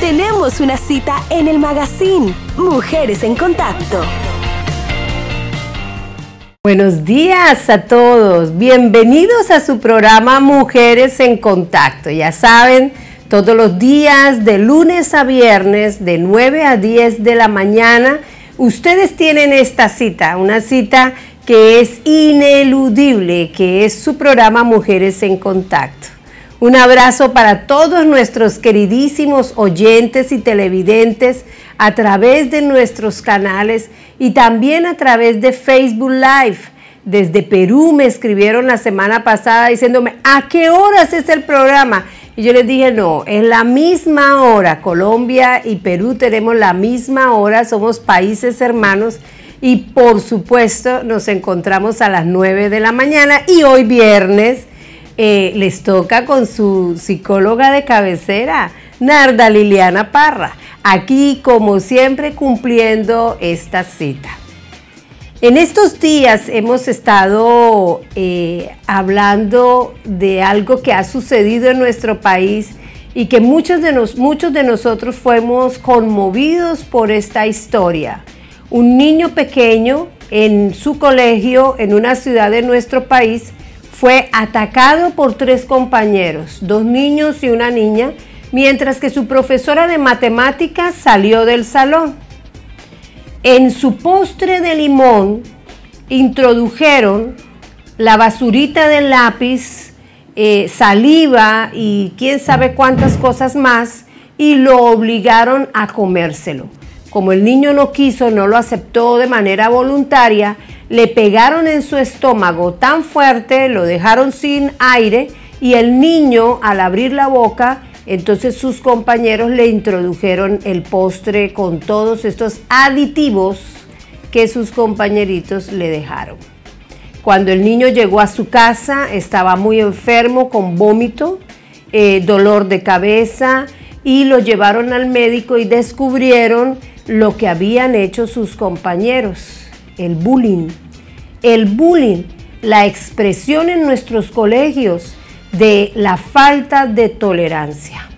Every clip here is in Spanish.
tenemos una cita en el magazine Mujeres en Contacto. Buenos días a todos, bienvenidos a su programa Mujeres en Contacto. Ya saben, todos los días de lunes a viernes de 9 a 10 de la mañana, ustedes tienen esta cita, una cita que es ineludible, que es su programa Mujeres en Contacto. Un abrazo para todos nuestros queridísimos oyentes y televidentes a través de nuestros canales y también a través de Facebook Live. Desde Perú me escribieron la semana pasada diciéndome, ¿a qué horas es el programa? Y yo les dije, no, es la misma hora. Colombia y Perú tenemos la misma hora, somos países hermanos y por supuesto nos encontramos a las 9 de la mañana y hoy viernes les toca con su psicóloga de cabecera, Narda Liliana Parra, aquí como siempre cumpliendo esta cita. En estos días hemos estado hablando de algo que ha sucedido en nuestro país y que muchos de nosotros fuimos conmovidos por esta historia. Un niño pequeño en su colegio, en una ciudad de nuestro país, fue atacado por 3 compañeros, 2 niños y una niña, mientras que su profesora de matemáticas salió del salón. En su postre de limón introdujeron la basurita del lápiz, saliva y quién sabe cuántas cosas más y lo obligaron a comérselo. Como el niño no quiso, no lo aceptó de manera voluntaria, le pegaron en su estómago tan fuerte, lo dejaron sin aire y el niño al abrir la boca, entonces sus compañeros le introdujeron el postre con todos estos aditivos que sus compañeritos le dejaron. Cuando el niño llegó a su casa, estaba muy enfermo, con vómito, dolor de cabeza y lo llevaron al médico y descubrieron lo que habían hecho sus compañeros, el bullying. El bullying, la expresión en nuestros colegios de la falta de tolerancia.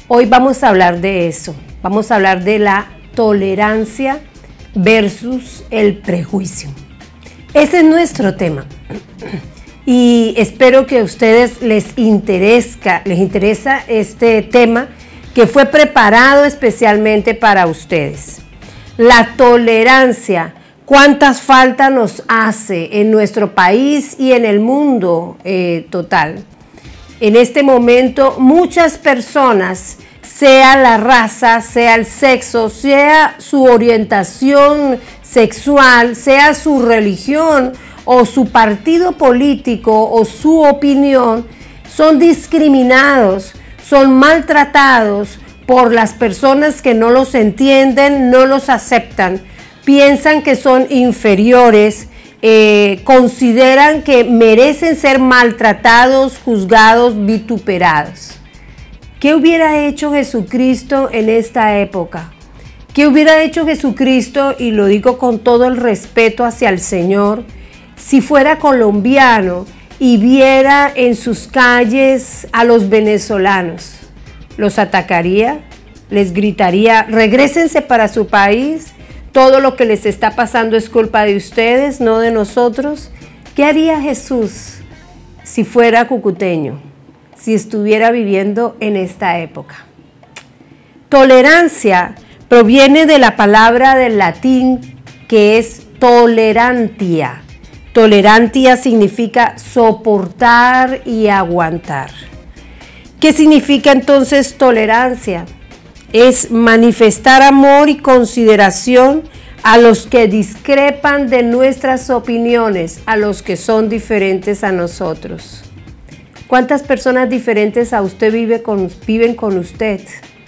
Hoy vamos a hablar de eso, vamos a hablar de la tolerancia versus el prejuicio. Ese es nuestro tema y espero que a ustedes les interesa este tema que fue preparado especialmente para ustedes. La tolerancia, cuántas faltas nos hace en nuestro país y en el mundo total. En este momento muchas personas, sea la raza, sea el sexo, sea su orientación sexual, sea su religión o su partido político o su opinión, son discriminados, son maltratados por las personas que no los entienden, no los aceptan, piensan que son inferiores, consideran que merecen ser maltratados, juzgados, vituperados. ¿Qué hubiera hecho Jesucristo en esta época? ¿Qué hubiera hecho Jesucristo, y lo digo con todo el respeto hacia el Señor, si fuera colombiano y viera en sus calles a los venezolanos? ¿Los atacaría? ¿Les gritaría, regrésense para su país? Todo lo que les está pasando es culpa de ustedes, no de nosotros. ¿Qué haría Jesús si fuera cucuteño, si estuviera viviendo en esta época? Tolerancia proviene de la palabra del latín que es tolerantia. Tolerantia significa soportar y aguantar. ¿Qué significa entonces tolerancia? Es manifestar amor y consideración a los que discrepan de nuestras opiniones, a los que son diferentes a nosotros. ¿Cuántas personas diferentes a usted viven con usted,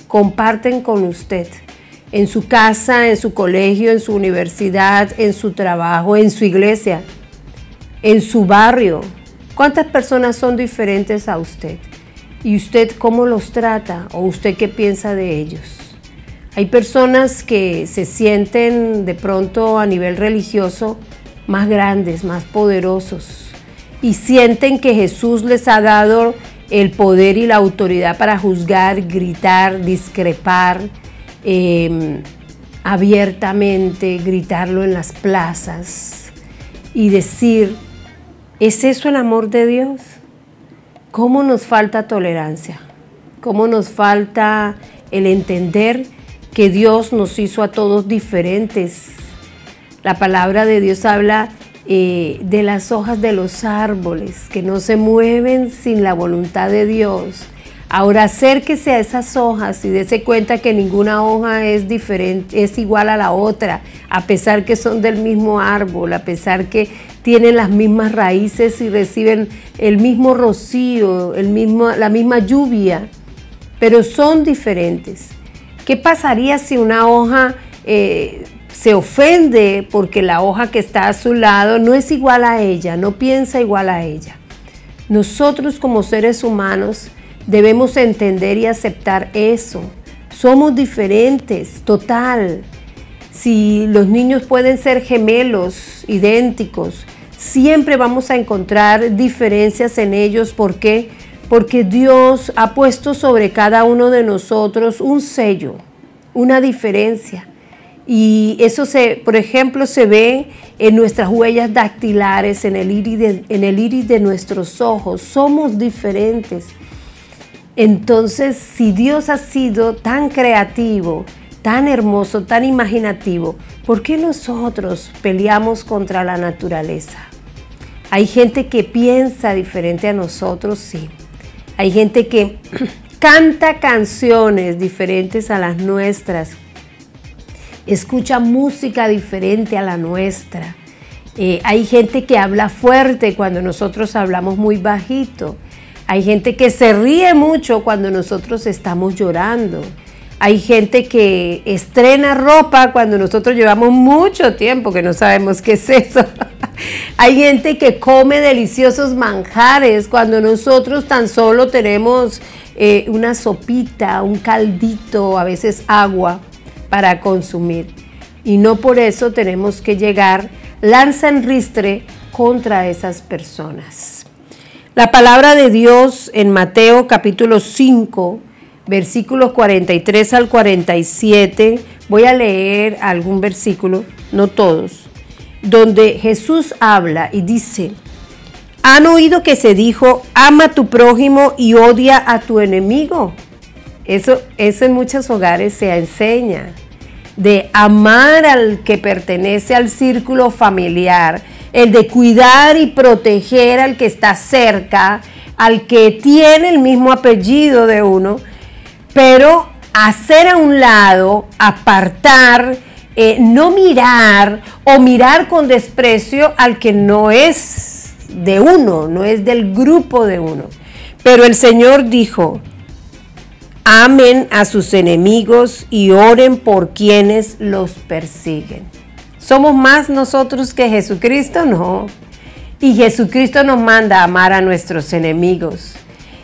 comparten con usted? En su casa, en su colegio, en su universidad, en su trabajo, en su iglesia, en su barrio. ¿Cuántas personas son diferentes a usted? ¿Y usted cómo los trata? ¿O usted qué piensa de ellos? Hay personas que se sienten de pronto a nivel religioso más grandes, más poderosos y sienten que Jesús les ha dado el poder y la autoridad para juzgar, gritar, discrepar abiertamente, gritarlo en las plazas y decir, ¿es eso el amor de Dios? ¿Cómo nos falta tolerancia? ¿Cómo nos falta el entender que Dios nos hizo a todos diferentes? La palabra de Dios habla de las hojas de los árboles que no se mueven sin la voluntad de Dios. Ahora acérquese a esas hojas y dése cuenta que ninguna hoja es diferente, es igual a la otra, a pesar que son del mismo árbol, a pesar que tienen las mismas raíces y reciben el mismo rocío, la misma lluvia, pero son diferentes. ¿Qué pasaría si una hoja se ofende porque la hoja que está a su lado no es igual a ella, no piensa igual a ella? Nosotros como seres humanos debemos entender y aceptar eso. Somos diferentes, total. Si los niños pueden ser gemelos, idénticos, siempre vamos a encontrar diferencias en ellos. ¿Por qué? Porque Dios ha puesto sobre cada uno de nosotros un sello, una diferencia. Y eso, por ejemplo, se ve en nuestras huellas dactilares, en el iris de nuestros ojos. Somos diferentes. Entonces, si Dios ha sido tan creativo, tan hermoso, tan imaginativo, ¿por qué nosotros peleamos contra la naturaleza? Hay gente que piensa diferente a nosotros, sí. Hay gente que canta canciones diferentes a las nuestras, escucha música diferente a la nuestra. Hay gente que habla fuerte cuando nosotros hablamos muy bajito. Hay gente que se ríe mucho cuando nosotros estamos llorando. Hay gente que estrena ropa cuando nosotros llevamos mucho tiempo que no sabemos qué es eso. Hay gente que come deliciosos manjares cuando nosotros tan solo tenemos una sopita, un caldito, a veces agua para consumir. Y no por eso tenemos que llegar lanza en ristre contra esas personas. La palabra de Dios en Mateo capítulo 5, versículos 43 al 47, voy a leer algún versículo, no todos, donde Jesús habla y dice, ¿han oído que se dijo, ama a tu prójimo y odia a tu enemigo? Eso en muchos hogares se enseña, de amar al que pertenece al círculo familiar, el de cuidar y proteger al que está cerca, al que tiene el mismo apellido de uno, pero hacer a un lado, apartar, no mirar o mirar con desprecio al que no es de uno, no es del grupo de uno. Pero el Señor dijo, amen a sus enemigos y oren por quienes los persiguen. ¿Somos más nosotros que Jesucristo? No. Y Jesucristo nos manda a amar a nuestros enemigos.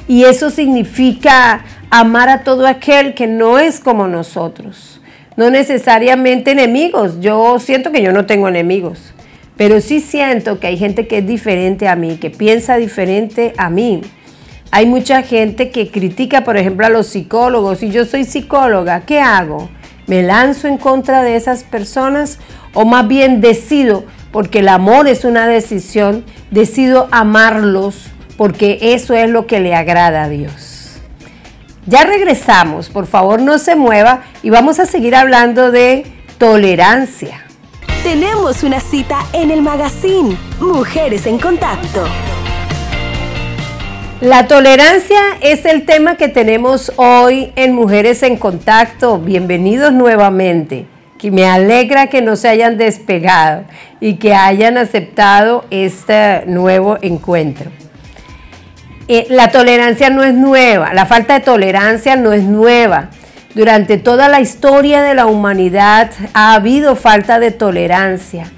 Y eso significa amar a todo aquel que no es como nosotros. No necesariamente enemigos. Yo siento que yo no tengo enemigos. Pero sí siento que hay gente que es diferente a mí, que piensa diferente a mí. Hay mucha gente que critica, por ejemplo, a los psicólogos. Si yo soy psicóloga, ¿qué hago? ¿Me lanzo en contra de esas personas? O más bien decido, porque el amor es una decisión, decido amarlos porque eso es lo que le agrada a Dios. Ya regresamos, por favor no se mueva y vamos a seguir hablando de tolerancia. Tenemos una cita en el magazine Mujeres en Contacto. La tolerancia es el tema que tenemos hoy en Mujeres en Contacto. Bienvenidos nuevamente. Que me alegra que no se hayan despegado y que hayan aceptado este nuevo encuentro. La tolerancia no es nueva, la falta de tolerancia no es nueva. Durante toda la historia de la humanidad ha habido falta de tolerancia.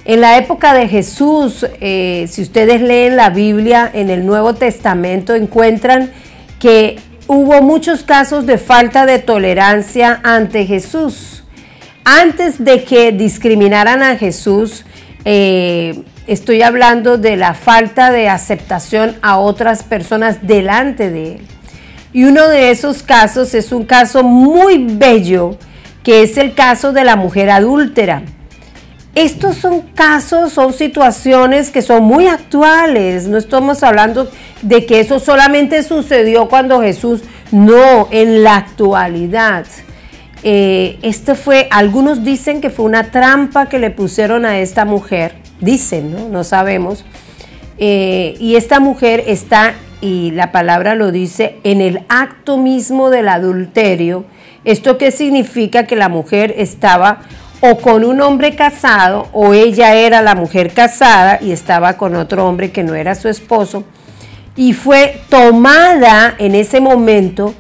En la época de Jesús, si ustedes leen la Biblia en el Nuevo Testamento, encuentran que hubo muchos casos de falta de tolerancia ante Jesús. Antes de que discriminaran a Jesús, estoy hablando de la falta de aceptación a otras personas delante de Él. Y uno de esos casos es un caso muy bello, que es el caso de la mujer adúltera. Estos son casos, son situaciones que son muy actuales. No estamos hablando de que eso solamente sucedió cuando Jesús, no, en la actualidad. Algunos dicen que fue una trampa que le pusieron a esta mujer, dicen, no sabemos, y esta mujer está, y la palabra lo dice, en el acto mismo del adulterio. ¿Esto qué significa? Que la mujer estaba o con un hombre casado, o ella era la mujer casada y estaba con otro hombre que no era su esposo, y fue tomada en ese momento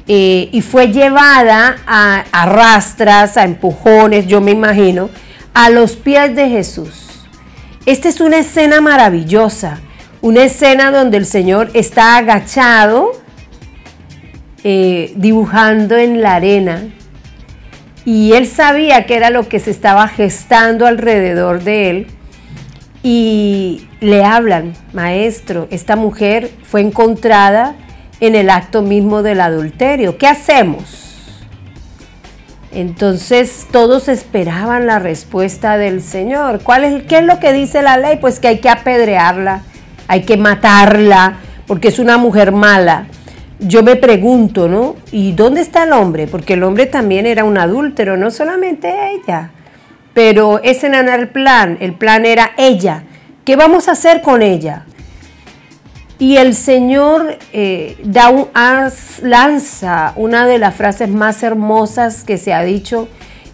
y fue llevada a rastras, a empujones, yo me imagino, a los pies de Jesús. Esta es una escena maravillosa, una escena donde el Señor está agachado, dibujando en la arena, y Él sabía que era lo que se estaba gestando alrededor de Él, y le hablan: maestro, esta mujer fue encontrada en el acto mismo del adulterio, ¿qué hacemos? Entonces todos esperaban la respuesta del Señor. ¿Qué es lo que dice la ley? Pues que hay que apedrearla, hay que matarla, porque es una mujer mala. Yo me pregunto, ¿no? ¿Y dónde está el hombre? Porque el hombre también era un adúltero, no solamente ella. Pero ese no era el plan era ella. ¿Qué vamos a hacer con ella? Y el Señor lanza una de las frases más hermosas que se ha dicho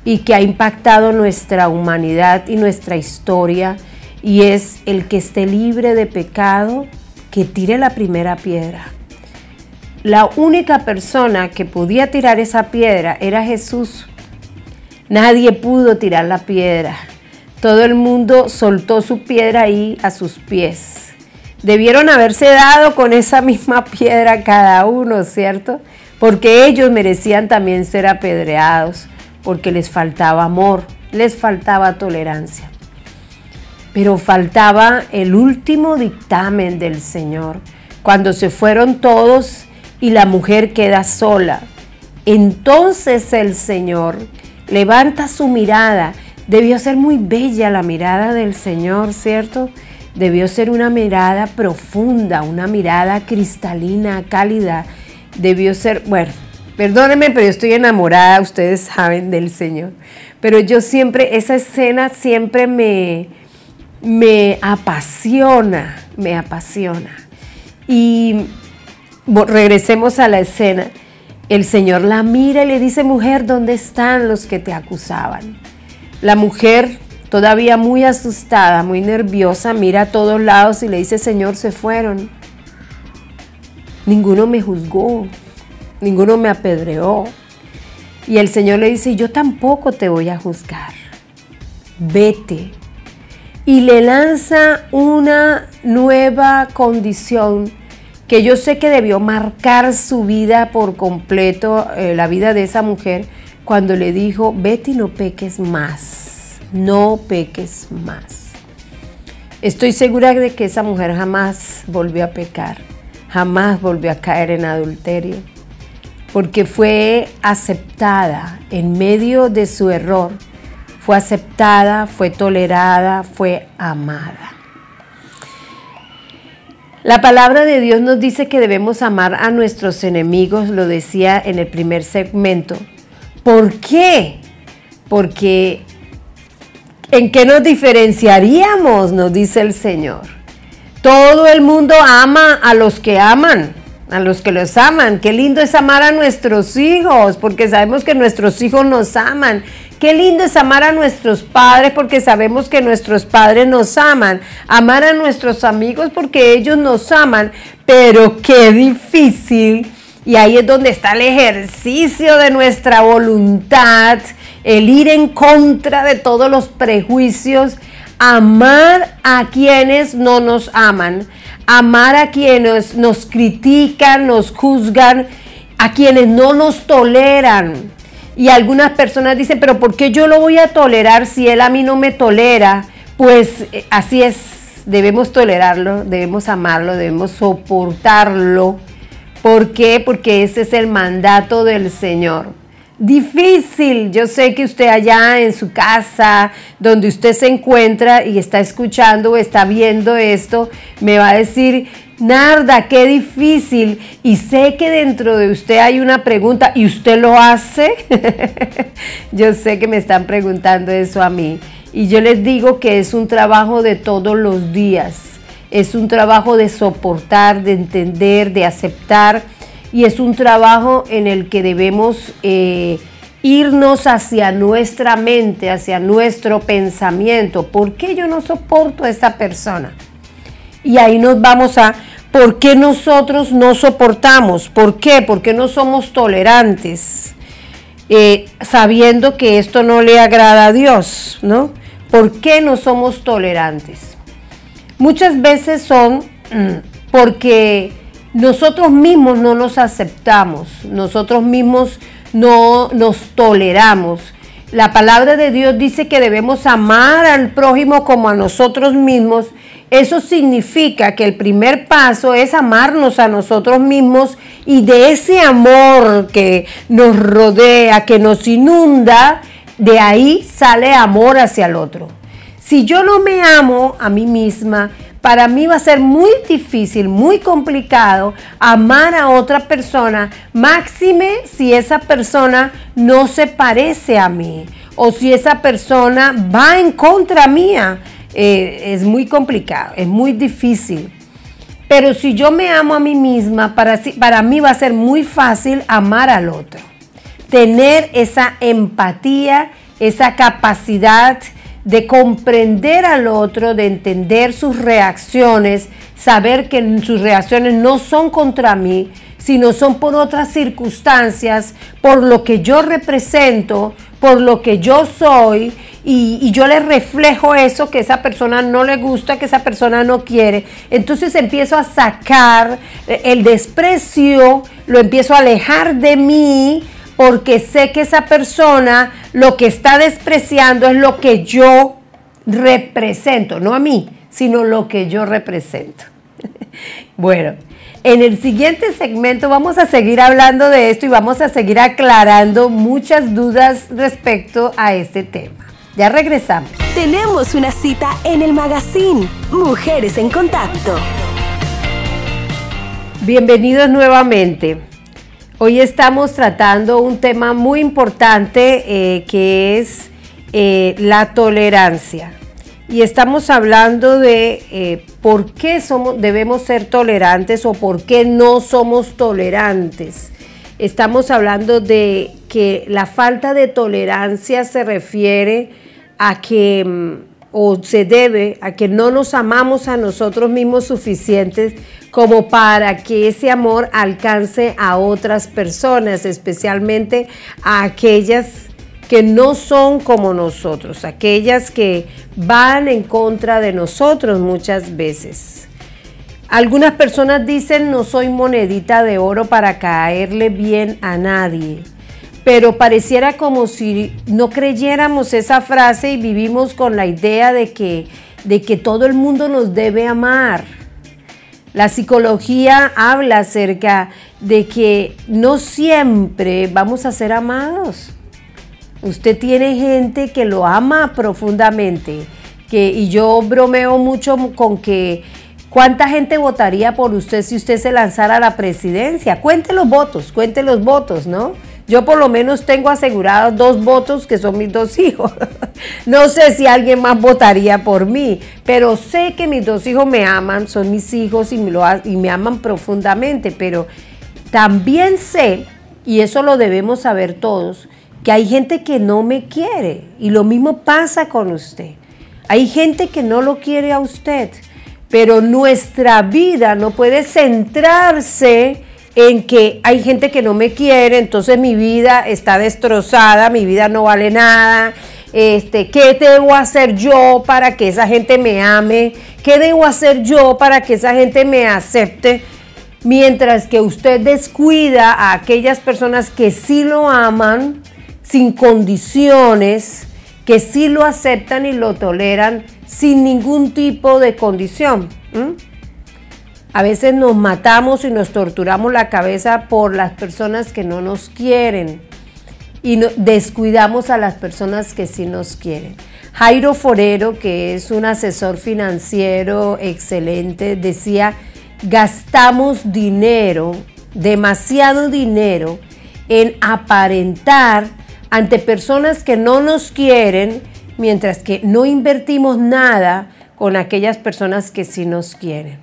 y que ha impactado nuestra humanidad y nuestra historia, y es: el que esté libre de pecado, que tire la primera piedra. La única persona que podía tirar esa piedra era Jesús. Nadie pudo tirar la piedra. Todo el mundo soltó su piedra ahí a sus pies. Debieron haberse dado con esa misma piedra cada uno, ¿cierto? Porque ellos merecían también ser apedreados, porque les faltaba amor, les faltaba tolerancia. Pero faltaba el último dictamen del Señor. Cuando se fueron todos y la mujer queda sola, entonces el Señor levanta su mirada. Debió ser muy bella la mirada del Señor, ¿cierto? Debió ser una mirada profunda, una mirada cristalina, cálida. Debió ser, bueno, perdónenme, pero yo estoy enamorada, ustedes saben, del Señor. Pero yo siempre, esa escena siempre me apasiona, me apasiona. Y regresemos a la escena. El Señor la mira y le dice: mujer, ¿dónde están los que te acusaban? La mujer, todavía muy asustada, muy nerviosa, mira a todos lados y le dice: Señor, se fueron. Ninguno me juzgó, ninguno me apedreó. Y el Señor le dice: yo tampoco te voy a juzgar. Vete. Y le lanza una nueva condición que yo sé que debió marcar su vida por completo, la vida de esa mujer, cuando le dijo: vete y no peques más, no peques más. Estoy segura de que esa mujer jamás volvió a pecar, jamás volvió a caer en adulterio, porque fue aceptada en medio de su error, fue aceptada, fue tolerada, fue amada. La palabra de Dios nos dice que debemos amar a nuestros enemigos, lo decía en el primer segmento. ¿Por qué? Porque ¿en qué nos diferenciaríamos? Nos dice el Señor. Todo el mundo ama a los que aman, a los que los aman. Qué lindo es amar a nuestros hijos, porque sabemos que nuestros hijos nos aman. Qué lindo es amar a nuestros padres, porque sabemos que nuestros padres nos aman. Amar a nuestros amigos porque ellos nos aman. Pero qué difícil, y ahí es donde está el ejercicio de nuestra voluntad, el ir en contra de todos los prejuicios, amar a quienes no nos aman, amar a quienes nos critican, nos juzgan, a quienes no nos toleran. Y algunas personas dicen: pero ¿por qué yo lo voy a tolerar si él a mí no me tolera? Pues así es, debemos tolerarlo, debemos amarlo, debemos soportarlo. ¿Por qué? Porque ese es el mandato del Señor. Difícil, yo sé que usted allá en su casa, donde usted se encuentra y está escuchando o está viendo esto, me va a decir, Narda, qué difícil, y sé que dentro de usted hay una pregunta, ¿y usted lo hace? Yo sé que me están preguntando eso a mí, y yo les digo que es un trabajo de todos los días, es un trabajo de soportar, de entender, de aceptar, y es un trabajo en el que debemos irnos hacia nuestra mente, hacia nuestro pensamiento. ¿Por qué yo no soporto a esta persona? Y ahí nos vamos a, ¿por qué nosotros no soportamos? ¿Por qué? ¿Por qué no somos tolerantes? Sabiendo que esto no le agrada a Dios, ¿no? ¿Por qué no somos tolerantes? Muchas veces son porque nosotros mismos no nos aceptamos, nosotros mismos no nos toleramos. La palabra de Dios dice que debemos amar al prójimo como a nosotros mismos. Eso significa que el primer paso es amarnos a nosotros mismos, y de ese amor que nos rodea, que nos inunda, de ahí sale amor hacia el otro. Si yo no me amo a mí misma, para mí va a ser muy difícil, muy complicado amar a otra persona, máxime si esa persona no se parece a mí o si esa persona va en contra mía. Es muy complicado, es muy difícil. Pero si yo me amo a mí misma, para mí va a ser muy fácil amar al otro. Tener esa empatía, esa capacidad de comprender al otro, de entender sus reacciones, saber que sus reacciones no son contra mí, sino son por otras circunstancias, por lo que yo represento, por lo que yo soy, y yo le reflejo eso que esa persona no le gusta, que esa persona no quiere. Entonces empiezo a sacar el desprecio, lo empiezo a alejar de mí, porque sé que esa persona lo que está despreciando es lo que yo represento, no a mí, sino lo que yo represento. Bueno, en el siguiente segmento vamos a seguir hablando de esto y vamos a seguir aclarando muchas dudas respecto a este tema. Ya regresamos. Tenemos una cita en el magazine Mujeres en Contacto. Bienvenidos nuevamente. Hoy estamos tratando un tema muy importante que es la tolerancia. Y estamos hablando de por qué debemos ser tolerantes o por qué no somos tolerantes. Estamos hablando de que la falta de tolerancia se refiere a que, o se debe a que no nos amamos a nosotros mismos suficientes como para que ese amor alcance a otras personas, especialmente a aquellas que no son como nosotros, aquellas que van en contra de nosotros muchas veces. Algunas personas dicen, no soy monedita de oro para caerle bien a nadie, pero pareciera como si no creyéramos esa frase y vivimos con la idea de que todo el mundo nos debe amar. La psicología habla acerca de que no siempre vamos a ser amados. Usted tiene gente que lo ama profundamente, y yo bromeo mucho con que ¿cuánta gente votaría por usted si usted se lanzara a la presidencia? Cuente los votos, ¿no? Yo por lo menos tengo asegurados 2 votos que son mis 2 hijos. No sé si alguien más votaría por mí, pero sé que mis 2 hijos me aman, son mis hijos y me aman profundamente, pero también sé, y eso lo debemos saber todos, que hay gente que no me quiere, y lo mismo pasa con usted. Hay gente que no lo quiere a usted, pero nuestra vida no puede centrarse en que hay gente que no me quiere, entonces mi vida está destrozada, mi vida no vale nada. ¿Qué debo hacer yo para que esa gente me ame? ¿Qué debo hacer yo para que esa gente me acepte? Mientras que usted descuida a aquellas personas que sí lo aman, sin condiciones, que sí lo aceptan y lo toleran, sin ningún tipo de condición. A veces nos matamos y nos torturamos la cabeza por las personas que no nos quieren y descuidamos a las personas que sí nos quieren. Jairo Forero, que es un asesor financiero excelente, decía: gastamos dinero, demasiado dinero, en aparentar ante personas que no nos quieren, mientras que no invertimos nada con aquellas personas que sí nos quieren.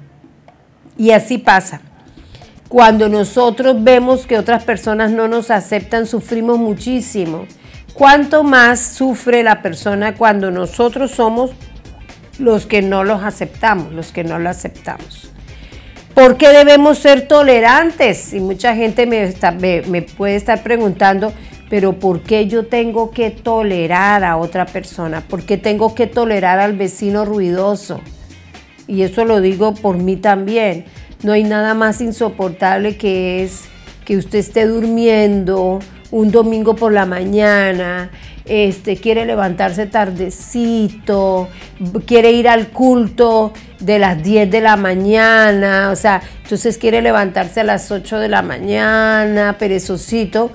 Y así pasa. Cuando nosotros vemos que otras personas no nos aceptan, sufrimos muchísimo. ¿Cuánto más sufre la persona cuando nosotros somos los que no los aceptamos, los que no lo aceptamos? ¿Por qué debemos ser tolerantes? Y mucha gente me puede estar preguntando, pero ¿por qué yo tengo que tolerar a otra persona? ¿Por qué tengo que tolerar al vecino ruidoso? Y eso lo digo por mí también. No hay nada más insoportable que usted esté durmiendo un domingo por la mañana, quiere levantarse tardecito, quiere ir al culto de las 10 de la mañana, o sea, entonces quiere levantarse a las 8 de la mañana, perezosito,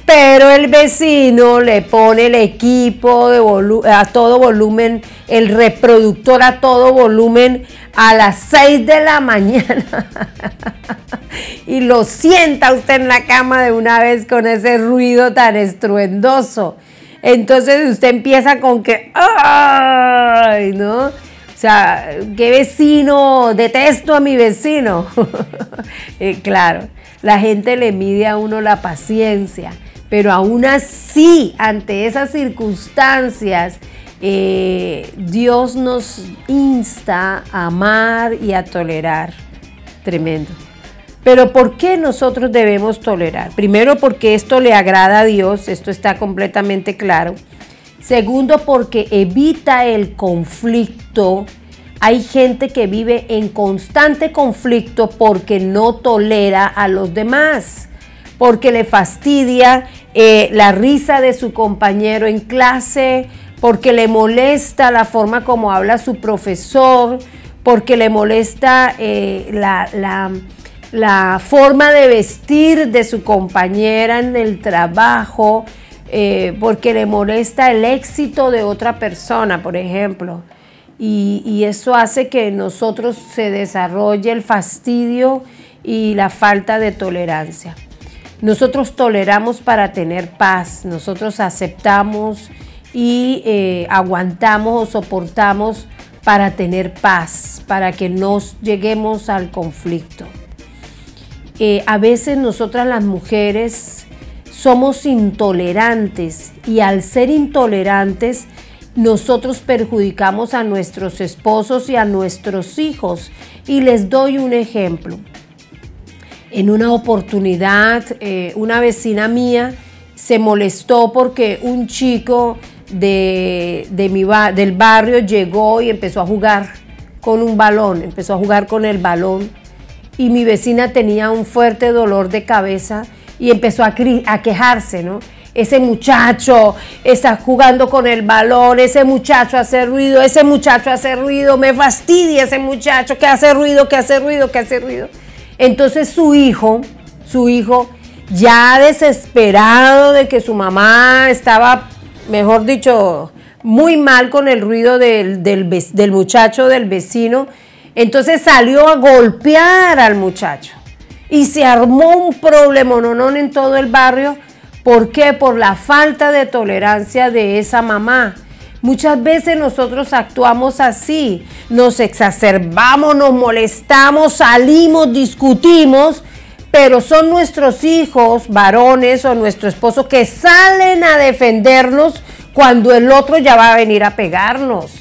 pero el vecino le pone el equipo a todo volumen, el reproductor a todo volumen a las 6 de la mañana y lo sienta usted en la cama de una vez con ese ruido tan estruendoso. Entonces usted empieza con que, ¡ay! ¿No? O sea, ¿qué vecino? Detesto a mi vecino. Claro, la gente le mide a uno la paciencia, pero aún así, ante esas circunstancias, Dios nos insta a amar y a tolerar. Tremendo. Pero ¿por qué nosotros debemos tolerar? Primero, porque esto le agrada a Dios, esto está completamente claro. Segundo, porque evita el conflicto. Hay gente que vive en constante conflicto porque no tolera a los demás, porque le fastidia la risa de su compañero en clase, porque le molesta la forma como habla su profesor, porque le molesta la forma de vestir de su compañera en el trabajo, porque le molesta el éxito de otra persona, por ejemplo. Y eso hace que en nosotros se desarrolle el fastidio y la falta de tolerancia. Nosotros toleramos para tener paz, nosotros aceptamos y aguantamos o soportamos para tener paz, para que no lleguemos al conflicto. A veces nosotras las mujeres somos intolerantes y al ser intolerantes nosotros perjudicamos a nuestros esposos y a nuestros hijos. Y les doy un ejemplo. En una oportunidad, una vecina mía se molestó porque un chico del barrio llegó y empezó a jugar con un balón, empezó a jugar con el balón. Y mi vecina tenía un fuerte dolor de cabeza y empezó a quejarse, ¿no? Ese muchacho está jugando con el balón, ese muchacho hace ruido, me fastidia ese muchacho que hace ruido. Entonces su hijo, ya desesperado de que su mamá estaba, mejor dicho, muy mal con el ruido del muchacho, del vecino, entonces salió a golpear al muchacho y se armó un problemonón en todo el barrio. ¿Por qué? Por la falta de tolerancia de esa mamá. Muchas veces nosotros actuamos así, nos exacerbamos, nos molestamos, salimos, discutimos, pero son nuestros hijos varones o nuestro esposo que salen a defendernos cuando el otro ya va a venir a pegarnos.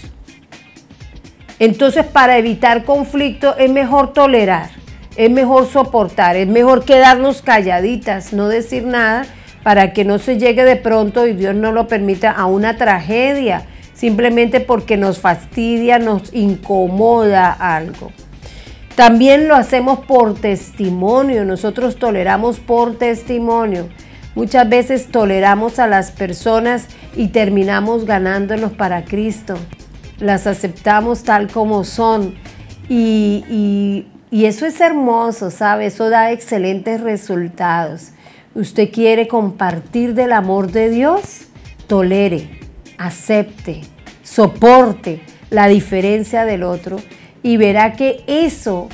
Entonces, para evitar conflicto es mejor tolerar, es mejor soportar, es mejor quedarnos calladitas, no decir nada, para que no se llegue de pronto, y Dios no lo permita, a una tragedia, simplemente porque nos fastidia, nos incomoda algo. También lo hacemos por testimonio, nosotros toleramos por testimonio. Muchas veces toleramos a las personas y terminamos ganándolos para Cristo. las aceptamos tal como son y eso es hermoso, ¿sabe? Eso da excelentes resultados. ¿Usted quiere compartir del amor de Dios? Tolere, acepte, soporte la diferencia del otro y verá que eso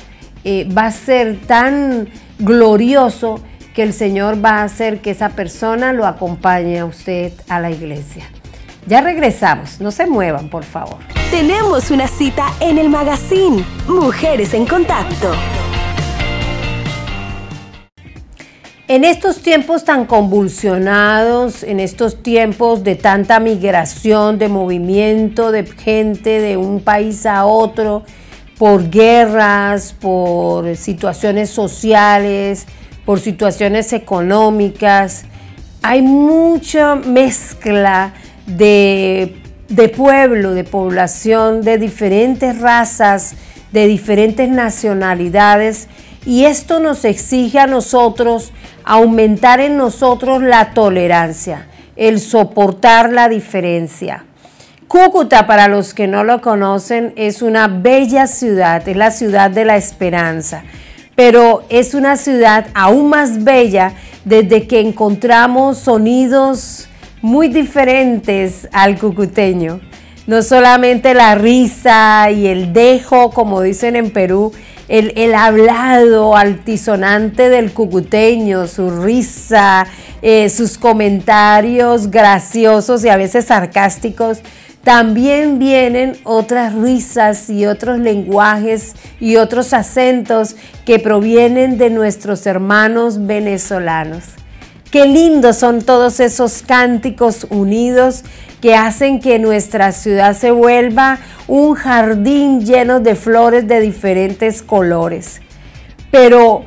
va a ser tan glorioso que el Señor va a hacer que esa persona lo acompañe a usted a la iglesia. Ya regresamos, no se muevan, por favor. Tenemos una cita en el magazine Mujeres en Contacto. En estos tiempos tan convulsionados, en estos tiempos de tanta migración, de movimiento de gente de un país a otro, por guerras, por situaciones sociales, por situaciones económicas, hay mucha mezcla de pueblo, de población, de diferentes razas, de diferentes nacionalidades, y esto nos exige a nosotros aumentar en nosotros la tolerancia, el soportar la diferencia. Cúcuta, para los que no lo conocen, es una bella ciudad, es la ciudad de la esperanza, pero es una ciudad aún más bella desde que encontramos sonidos muy diferentes al cucuteño. No solamente la risa y el dejo, como dicen en Perú, el hablado altisonante del cucuteño, su risa, sus comentarios graciosos y a veces sarcásticos. También vienen otras risas y otros lenguajes y otros acentos que provienen de nuestros hermanos venezolanos. Qué lindos son todos esos cánticos unidos que hacen que nuestra ciudad se vuelva un jardín lleno de flores de diferentes colores. Pero,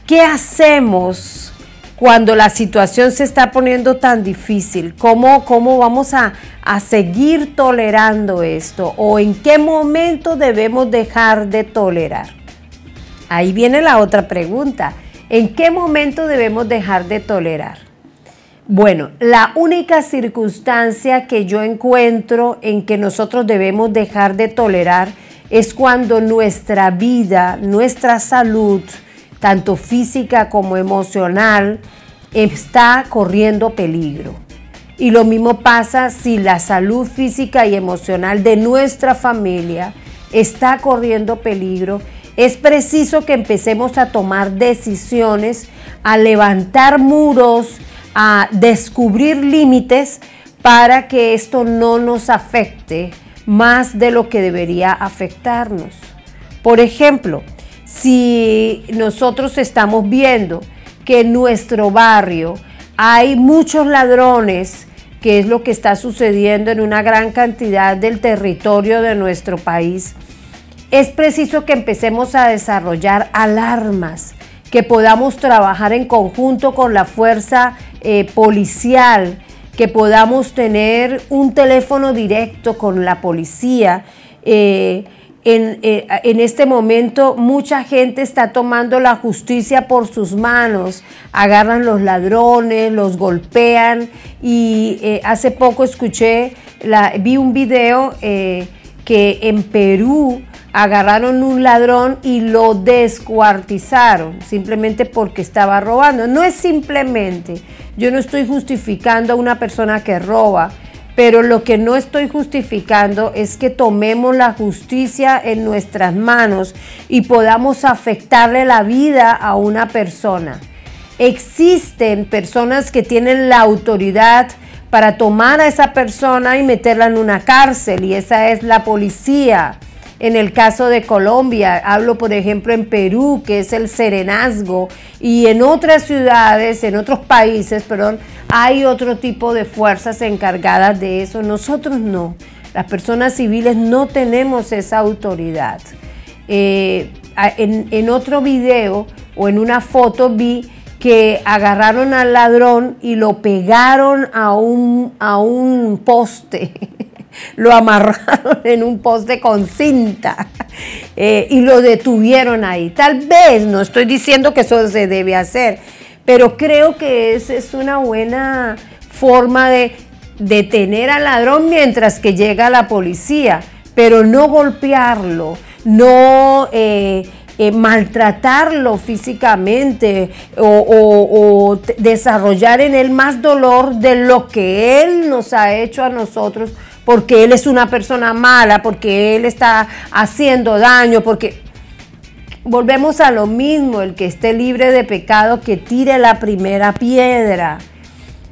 ¿qué hacemos cuando la situación se está poniendo tan difícil? ¿Cómo vamos a seguir tolerando esto? ¿O en qué momento debemos dejar de tolerar? Ahí viene la otra pregunta. ¿En qué momento debemos dejar de tolerar? Bueno, la única circunstancia que yo encuentro en que nosotros debemos dejar de tolerar es cuando nuestra vida, nuestra salud, tanto física como emocional, está corriendo peligro. Y lo mismo pasa si la salud física y emocional de nuestra familia está corriendo peligro. Es preciso que empecemos a tomar decisiones, a levantar muros, a descubrir límites para que esto no nos afecte más de lo que debería afectarnos. Por ejemplo, si nosotros estamos viendo que en nuestro barrio hay muchos ladrones, que es lo que está sucediendo en una gran cantidad del territorio de nuestro país, es preciso que empecemos a desarrollar alarmas, que podamos trabajar en conjunto con la fuerza policial, que podamos tener un teléfono directo con la policía. En este momento mucha gente está tomando la justicia por sus manos, agarran los ladrones, los golpean y hace poco vi un video que en Perú agarraron un ladrón y lo descuartizaron simplemente porque estaba robando. No es simplemente, yo no estoy justificando a una persona que roba, pero lo que no estoy justificando es que tomemos la justicia en nuestras manos y podamos afectarle la vida a una persona. Existen personas que tienen la autoridad para tomar a esa persona y meterla en una cárcel, y esa es la policía. En el caso de Colombia, hablo por ejemplo en Perú, que es el serenazgo, y en otras ciudades, en otros países, hay otro tipo de fuerzas encargadas de eso. Nosotros no, las personas civiles no tenemos esa autoridad. En otro video o en una foto vi que agarraron al ladrón y lo pegaron a un poste. Lo amarraron en un poste con cinta y lo detuvieron ahí. Tal vez, no estoy diciendo que eso se debe hacer, pero creo que esa es una buena forma de detener al ladrón mientras que llega la policía. pero no golpearlo, no maltratarlo físicamente o desarrollar en él más dolor de lo que él nos ha hecho a nosotros, porque él es una persona mala, porque él está haciendo daño, porque volvemos a lo mismo, el que esté libre de pecado que tire la primera piedra.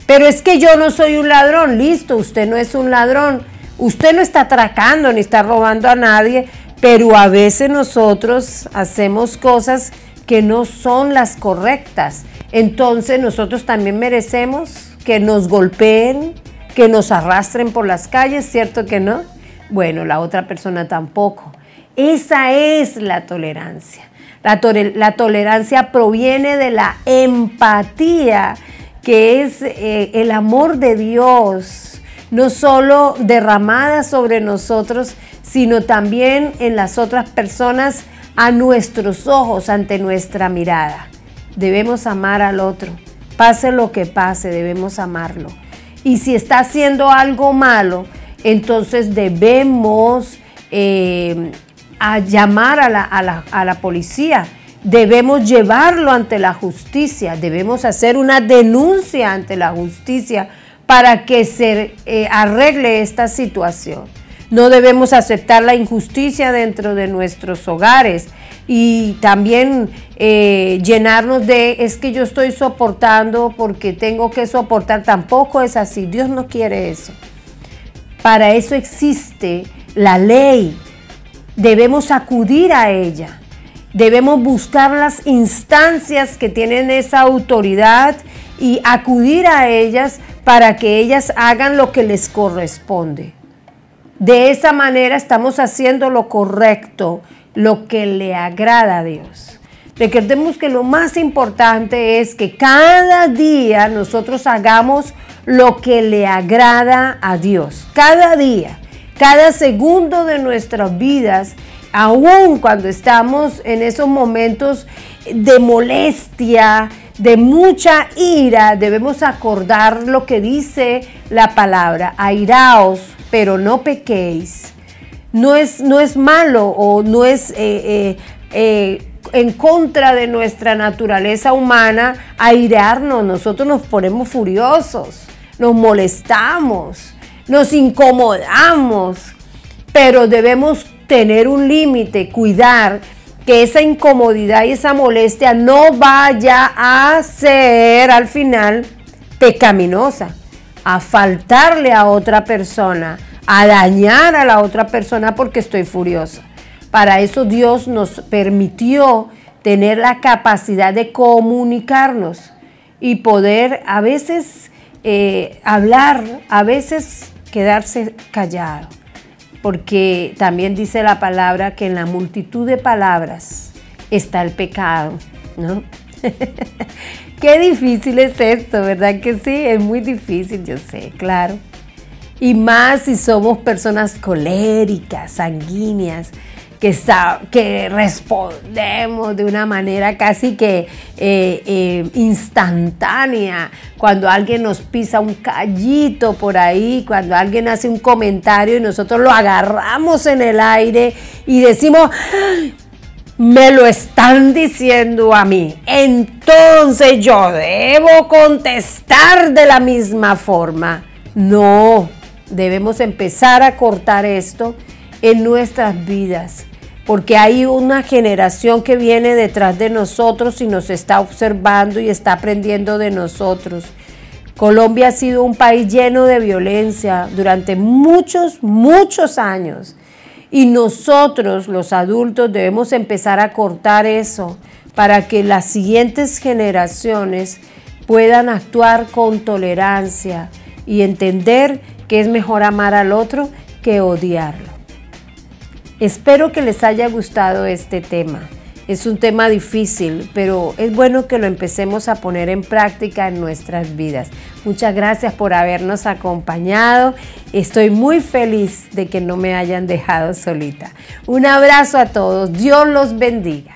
Pero es que yo no soy un ladrón. Listo, usted no es un ladrón, usted no está atracando ni está robando a nadie, pero a veces nosotros hacemos cosas que no son las correctas. Entonces nosotros también merecemos que nos golpeen, que nos arrastren por las calles, ¿cierto que no? Bueno, la otra persona tampoco. Esa es la tolerancia. La tolerancia proviene de la empatía, que es el amor de Dios, no solo derramada sobre nosotros, sino también en las otras personas, a nuestros ojos, ante nuestra mirada. Debemos amar al otro, pase lo que pase, debemos amarlo. Y si está haciendo algo malo, entonces debemos llamar a la policía, debemos llevarlo ante la justicia, debemos hacer una denuncia ante la justicia para que se arregle esta situación. No debemos aceptar la injusticia dentro de nuestros hogares y también llenarnos de, es que yo estoy soportando porque tengo que soportar. Tampoco es así, Dios no quiere eso. Para eso existe la ley, debemos acudir a ella, debemos buscar las instancias que tienen esa autoridad y acudir a ellas para que ellas hagan lo que les corresponde. De esa manera estamos haciendo lo correcto, lo que le agrada a Dios. Recordemos que lo más importante es que cada día nosotros hagamos lo que le agrada a Dios. Cada día, cada segundo de nuestras vidas, aun cuando estamos en esos momentos de molestia, de mucha ira, debemos acordar lo que dice la palabra: airaos, pero no pequéis. No es malo o no es en contra de nuestra naturaleza humana airarnos. Nosotros nos ponemos furiosos, nos molestamos, nos incomodamos, pero debemos tener un límite, cuidar que esa incomodidad y esa molestia no vaya a ser al final pecaminosa, a faltarle a otra persona, a dañar a la otra persona porque estoy furiosa. Para eso Dios nos permitió tener la capacidad de comunicarnos y poder a veces hablar, a veces quedarse callado. Porque también dice la palabra que en la multitud de palabras está el pecado, ¿no? Qué difícil es esto, ¿verdad que sí? Es muy difícil, yo sé, claro. Y más si somos personas coléricas, sanguíneas, que respondemos de una manera casi que instantánea, cuando alguien nos pisa un callito por ahí, cuando alguien hace un comentario y nosotros lo agarramos en el aire y decimos: me lo están diciendo a mí, entonces yo debo contestar de la misma forma. No, debemos empezar a cortar esto en nuestras vidas, porque hay una generación que viene detrás de nosotros y nos está observando y está aprendiendo de nosotros. Colombia ha sido un país lleno de violencia durante muchos años, y nosotros, los adultos, debemos empezar a cortar eso para que las siguientes generaciones puedan actuar con tolerancia y entender que es mejor amar al otro que odiarlo. Espero que les haya gustado este tema. Es un tema difícil, pero es bueno que lo empecemos a poner en práctica en nuestras vidas. Muchas gracias por habernos acompañado. Estoy muy feliz de que no me hayan dejado solita. Un abrazo a todos. Dios los bendiga.